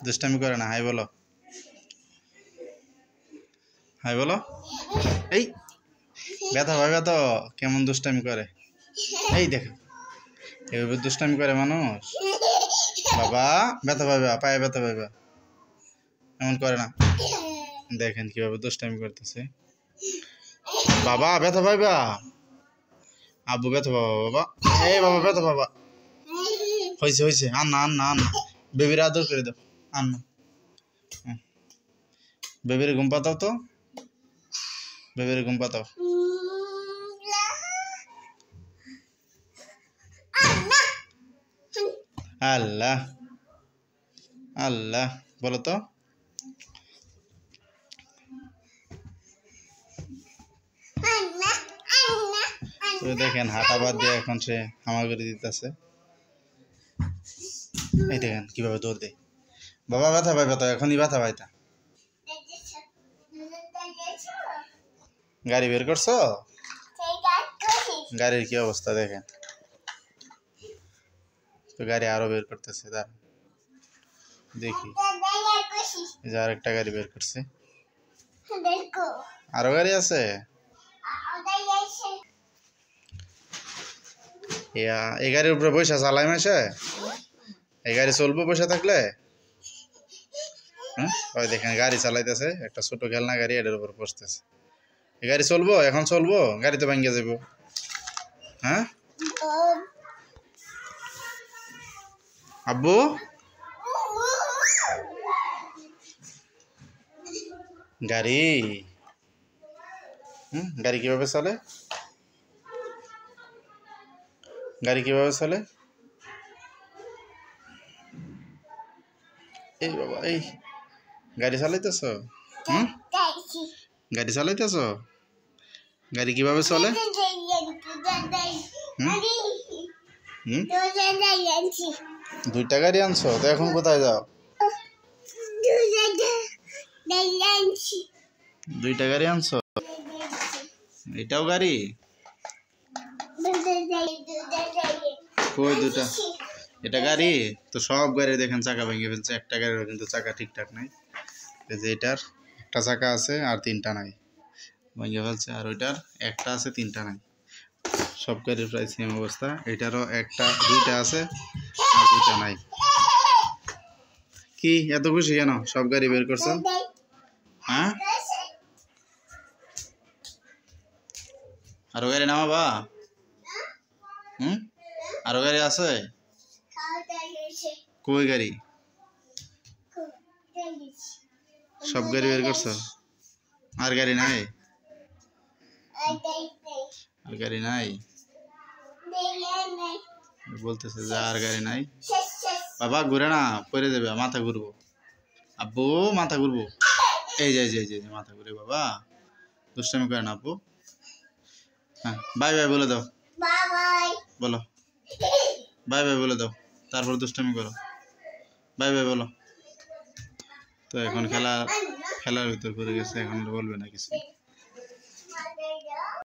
দুষ্টামি করে না, হাই বলো, হাই বলো। এই ব্যথা পাবে তো, কেমন দুষ্টামি করে। এই দেখো এভাবে দুষ্টামি করে মানুষ। বাবা ব্যথা পাবে, পায়ে ব্যথা পাবে, এমন করে না। দেখেন কিভাবে দুষ্টামি করতেছে। বাবা ব্যথা পাইবা, আব্বু ব্যথা পাবা, বাবা এই বাবা ব্যথা পাবা। হয়েছে হয়েছে, আন্না আন্না আন্না, বেবির আদর করে দাও, আন্না। বেবির ঘুম পাতাও তো, বেবির ঘুম পাতাও। আল্লাহ আল্লাহ বলো তো। দেখেন হাঁটা বাদ দিয়ে এখন সে হামাগুড়ি দিতেছে। এই দেখেন কিভাবে দৌড় দেয়। বাবা ব্যথা পাইবে তো, এখনই ব্যথা পাইতা। গাড়ি বের করছো, গাড়ির কি অবস্থা দেখেন। তো গাড়ি আরো বের করতেছে, তার দেখি যে আরেকটা গাড়ি বের করছে। আরো গাড়ি আছে। এই গাড়ির উপরে বসে চালাই মাসে, এই গাড়ি চলবো বসে থাকলে। ওই দেখেন গাড়ি চালাইতেছে, একটা ছোট খেলনা গাড়ি, এটার উপর বসতেছে। এই গাড়ি চলবো, এখন চলবো, গাড়ি তো ভাঙ্গে যাবো। হ্যাঁ আব্বু, গাড়ি গাড়ি কিভাবে চলে, গাড়ি কিভাবে চলে। এই বাবা, এই গাড়ি চালাইতেছ, গাড়ি চালাইতেছ, গাড়ি কিভাবে চলে। দুইটা গাড়ি আনছো তো, এখন কোথায় যাও। দুইটা গাড়ি আনছো, এটাও গাড়ি, কই দুটা, এটা গাড়ি তো। সব গাড়ি দেখেন চাকা ভেঙে ফেলছে, একটা গাড়ির কিন্তু চাকা ঠিকঠাক নাই। এই যে এটার একটা চাকা আছে আর তিনটা নাই, ভেঙে ফেলছে। আর ওইটার একটা আছে, তিনটা নাই। সব গাড়ির প্রায় সেম অবস্থা। এটারও একটা দুইটা আছে আর দুইটা নাই। কি এত খুশি কেন, সব গাড়ি বের করছো। হ্যাঁ আরো গাড়ি নামাবা। আরো গাড়ি আছে, কই গাড়ি, সব গাড়ি বের করছো, আর গাড়ি নাই, আর গাড়ি নাই বলতেছে যে আর গাড়ি নাই। বাবা ঘুরে না, পড়ে যাবে, মাথা ঘুরবো। আব্বু মাথা ঘুরবো, এই যে মাথা ঘুরে। বাবা দুষ্টামি করে না আব্বু। হ্যাঁ বাই বাই বলে দাও, বলো বাই বাই বলে দাও, তারপর দুষ্টামি করো। বাই বাই বলো। তো এখন খেলার ভিতর পড়ে গেছে, এখন বলবে না কিছু।